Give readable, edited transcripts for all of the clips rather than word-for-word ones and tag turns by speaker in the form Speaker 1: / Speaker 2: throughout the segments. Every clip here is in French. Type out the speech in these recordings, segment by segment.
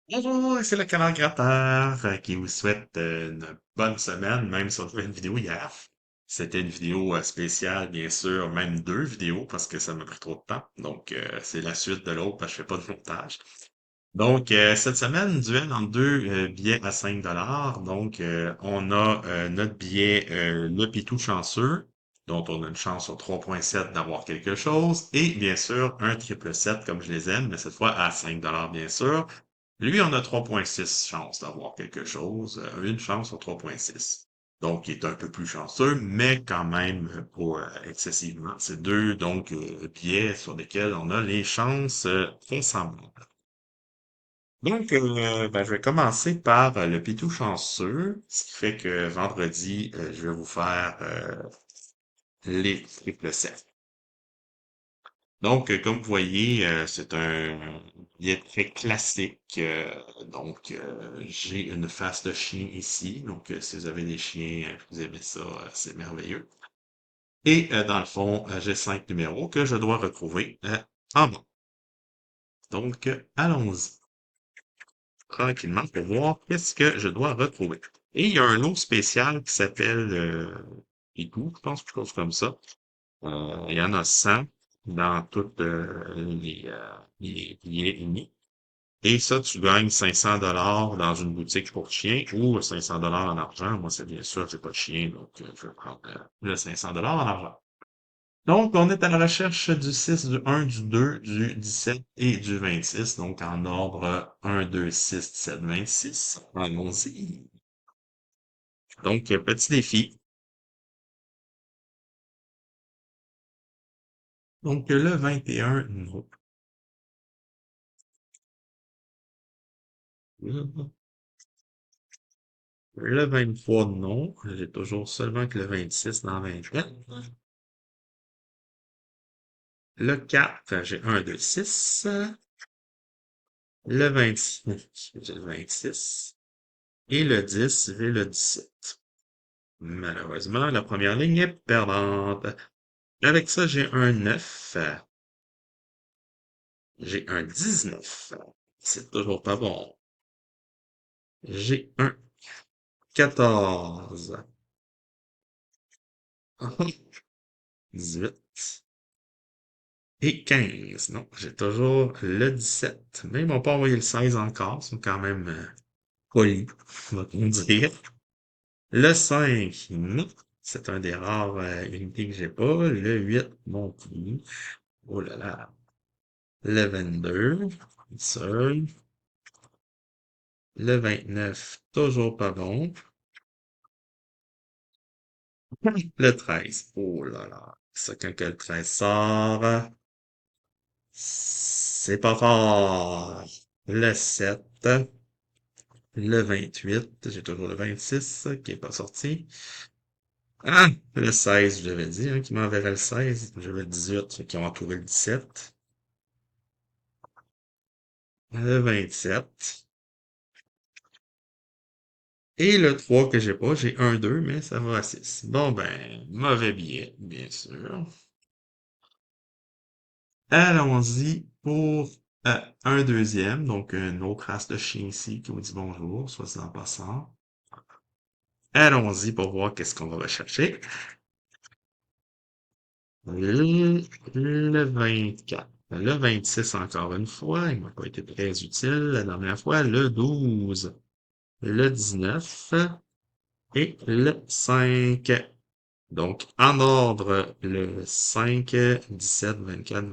Speaker 1: Bonjour, c'est le canal Gratteur qui vous souhaite une bonne semaine, même si on a fait une vidéo hier. C'était une vidéo spéciale, bien sûr, même deux vidéos parce que ça m'a pris trop de temps. Donc, c'est la suite de l'autre parce que je fais pas de montage. Donc, cette semaine, duel en deux billets à 5 $. Donc, on a notre billet Le Pitou chanceux, dont on a une chance sur 3,7 d'avoir quelque chose, et bien sûr, un triple 7 comme je les aime, mais cette fois à 5 $ bien sûr. Lui, on a 3,6 chances d'avoir quelque chose, une chance sur 3,6. Donc, il est un peu plus chanceux, mais quand même pas excessivement. C'est deux, donc, billets sur lesquels on a les chances ressemblantes. Donc, je vais commencer par le pitou chanceux, ce qui fait que vendredi, je vais vous faire les triple 7. Donc, comme vous voyez, c'est un billet très classique. J'ai une face de chien ici. Donc, si vous avez des chiens, vous aimez ça, c'est merveilleux. Et dans le fond, j'ai 5 numéros que je dois retrouver en bas. Donc, allons-y tranquillement pour voir qu'est-ce que je dois retrouver. Et il y a un lot spécial qui s'appelle Igloo, je pense, quelque chose comme ça. Il y en a 100 dans toutes les unis. Et ça, tu gagnes 500 $ dans une boutique pour chien ou 500 $ en argent. Moi, c'est bien sûr, j'ai pas de chien, donc je vais prendre le 500 $ en argent. Donc, on est à la recherche du 6, du 1, du 2, du 17 et du 26. Donc, en ordre 1, 2, 6, 17, 26. Allons-y. Donc, petit défi. Donc, le 21, non. Le 23, non. J'ai toujours seulement que le 26 dans 24. Le 4, j'ai 1, 2, 6. Le 26, j'ai le 26. Et le 10, j'ai le 17. Malheureusement, la première ligne est perdante. Avec ça, j'ai un 9. J'ai un 19. C'est toujours pas bon. J'ai un 14. 18. Et 15. Non, j'ai toujours le 17. Mais ils m'ont pas envoyé le 16 encore. Ils sont quand même polis, va-t-on dire. Le 5, non. C'est un des rares unités que j'ai pas. Le 8, non plus. Oh là là. Le 22, seul. Le 29, toujours pas bon. Le 13, oh là là. Ça, quand que le 13 sort, c'est pas fort. Le 7, le 28, j'ai toujours le 26 qui est pas sorti. Ah, le 16, je l'avais dit, hein, qui m'enverrait le 16. J'avais le 18, ceux qui ont entouré le 17. Le 27. Et le 3 que j'ai pas, j'ai un 2 mais ça va à 6. Bon ben, mauvais billet, bien sûr. Allons-y pour un deuxième, donc une autre race de chien ici qui vous dit bonjour, soit en passant. Allons-y pour voir qu'est-ce qu'on va rechercher. Le 24. Le 26 encore une fois, il m'a pas été très utile la dernière fois. Le 12. Le 19 et le 5. Donc, en ordre, le 5, 17, 24,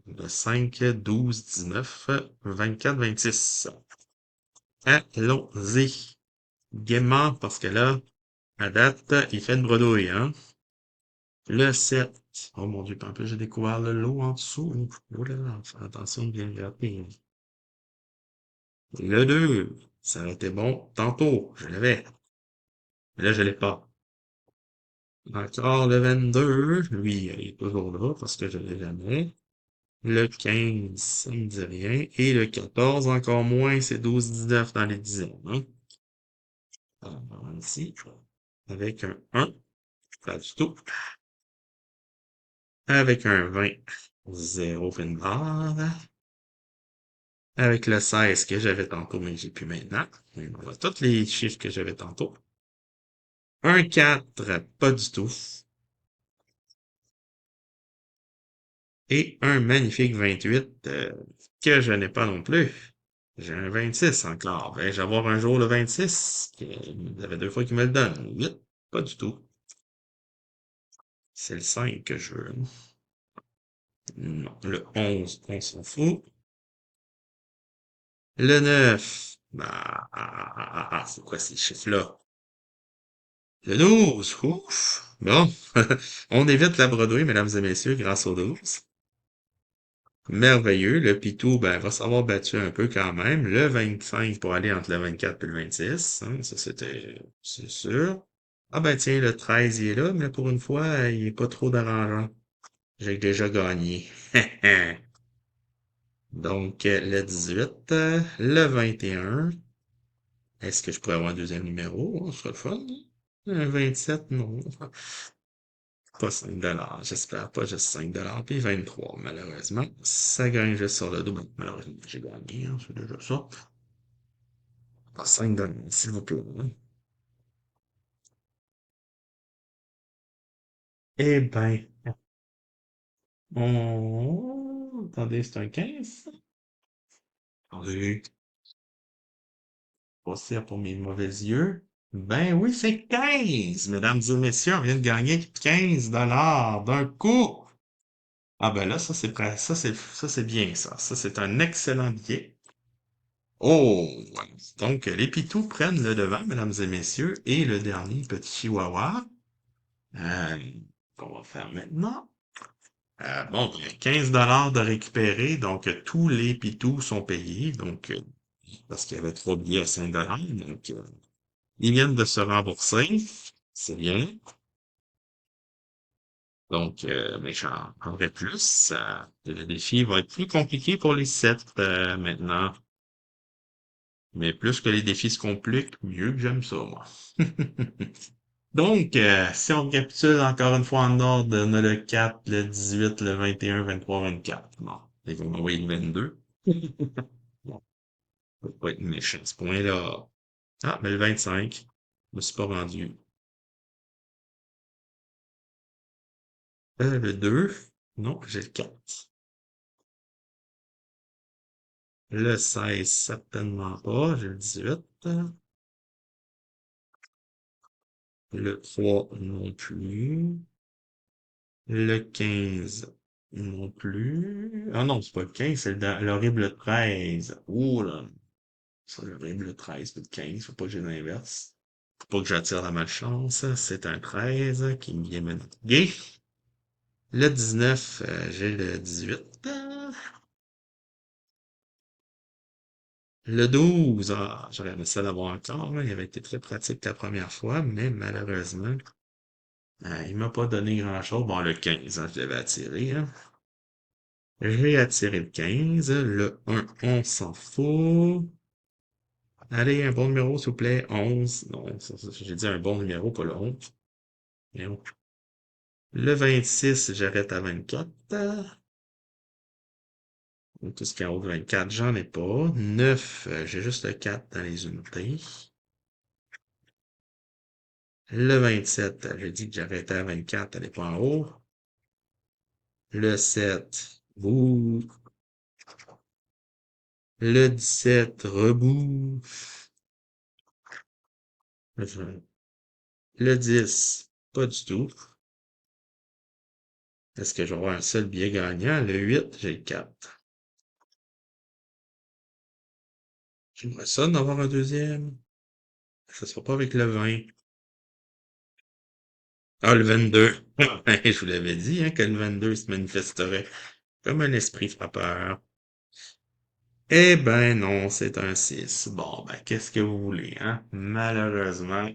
Speaker 1: le 5, 12, 19, 24, 26. Allons-y. Gaiement, parce que là, à date, il fait une bredouille, hein. Le 7. Oh mon Dieu, en plus, j'ai découvert le lot en dessous. Oh là là, faire attention de bien gratter. Le 2. Ça aurait été bon tantôt. Je l'avais. Mais là, je l'ai pas. Encore le 22. Lui, il est toujours là parce que je l'ai jamais. Le 15, ça me dit rien. Et le 14, encore moins, c'est 12, 19 dans les dizaines, hein. Alors, ici, avec un 1, pas du tout. Avec un 20, 0 fin de barre. avec le 16 que j'avais tantôt, mais que j'ai plus maintenant. Et voilà, tous les chiffres que j'avais tantôt. Un 4, pas du tout. Et un magnifique 28 que je n'ai pas non plus. J'ai un 26 encore. Vais-je avoir un jour le 26? Il y avait deux fois qu'il me le donne. 8, pas du tout. C'est le 5 que je veux. Non, le 11, on s'en fout. Le 9, c'est quoi ces chiffres-là? Le 12, ouf! Bon, on évite la Broadway, mesdames et messieurs, grâce au 12. Merveilleux. Le Pitou, ben, va s'avoir battu un peu quand même. Le 25 pour aller entre le 24 et le 26. Hein, ça, c'est sûr. Ah ben tiens, le 13, il est là, mais pour une fois, il est pas trop dérangeant. J'ai déjà gagné. Donc, le 18, le 21. Est-ce que je pourrais avoir un deuxième numéro? Ce serait le fun. Un 27, non. Pas 5 $. J'espère pas juste 5 $. Puis 23, malheureusement. Ça gagne juste sur le double. Malheureusement, j'ai gagné, hein, c'est déjà ça. Pas 5 $, s'il vous plaît, hein. Eh ben, attendez, c'est un 15? Attendez, pas pour mes mauvais yeux. Ben oui, c'est 15, mesdames et messieurs, on vient de gagner 15 $ d'un coup. Ah ben là, ça c'est bien ça. Ça c'est un excellent billet. Oh, donc les pitous prennent le devant, mesdames et messieurs, et le dernier petit chihuahua, euh, qu'on va faire maintenant. Bon, il y a 15 $ de récupérer, donc tous les pitous sont payés, donc parce qu'il y avait trois billets à 5 $, donc ils viennent de se rembourser, c'est bien. Donc, mais j'en prendrai plus. Le défi va être plus compliqué pour les 7 maintenant. Mais plus que les défis se compliquent, mieux que j'aime ça, moi. Donc, si on récapitule encore une fois en ordre, on a le 4, le 18, le 21, 23, 24. Bon, et on va envoyer le 22. Bon, ça peut pas être méchant, ce point-là. Ah, mais le 25, je me suis pas rendu. Le 2, non, j'ai le 4. Le 16, certainement pas, j'ai le 18. Le 3, non plus. Le 15, non plus. Ah non, c'est pas le 15, c'est l'horrible 13. Ouh là, c'est l'horrible 13, pas le 15, faut pas que j'ai l'inverse. Faut pas que j'attire la malchance. C'est un 13 qui me vient me narguer. Le 19, j'ai le 18. Le 12, j'aurais aimé ça l'avoir encore, là. Il avait été très pratique la première fois, mais malheureusement, il m'a pas donné grand-chose. Bon, le 15, je l'avais attiré, hein. J'ai attiré le 15. Le 1, on s'en fout. Allez, un bon numéro, s'il vous plaît. 11. Non, j'ai dit un bon numéro, pas le 11. Voyons. Le 26, j'arrête à 24. Tout ce qui est en haut de 24, j'en ai pas. 9, j'ai juste le 4 dans les unités. Le 27, j'ai dit que j'arrêtais à 24, elle n'est pas en haut. Le 7, bouh. Le 17, rebouh. Le 10, pas du tout. Est-ce que je vais avoir un seul billet gagnant? Le 8, j'ai le 4. J'aimerais ça d'en avoir un deuxième. Ça sera pas avec le 20. Ah, le 22. Je vous l'avais dit, hein, que le 22 se manifesterait comme un esprit frappeur. Eh ben non, c'est un 6. Bon, ben, qu'est-ce que vous voulez, hein? Malheureusement.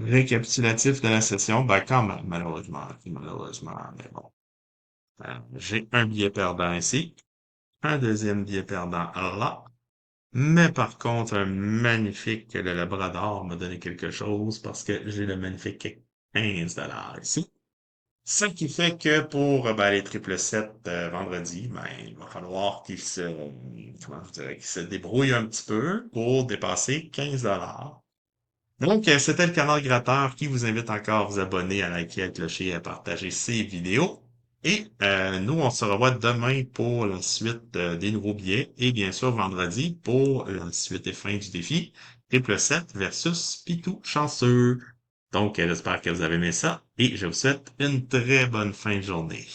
Speaker 1: Récapitulatif de la session, ben quand même, malheureusement, mais bon. J'ai un billet perdant ici, un deuxième billet perdant là. Mais par contre, un magnifique, le Labrador m'a donné quelque chose parce que j'ai le magnifique 15 $ ici. Ce qui fait que pour ben, les triple 7 vendredi, ben, il va falloir comment je dirais, qu'ils se débrouillent un petit peu pour dépasser 15 $. Donc, c'était le canal Gratteur qui vous invite encore à vous abonner, à liker, à clocher et à partager ces vidéos. Et nous, on se revoit demain pour la suite des nouveaux billets et bien sûr vendredi pour la suite et fin du défi triple 7 versus Pitou chanceux. Donc, j'espère que vous avez aimé ça et je vous souhaite une très bonne fin de journée.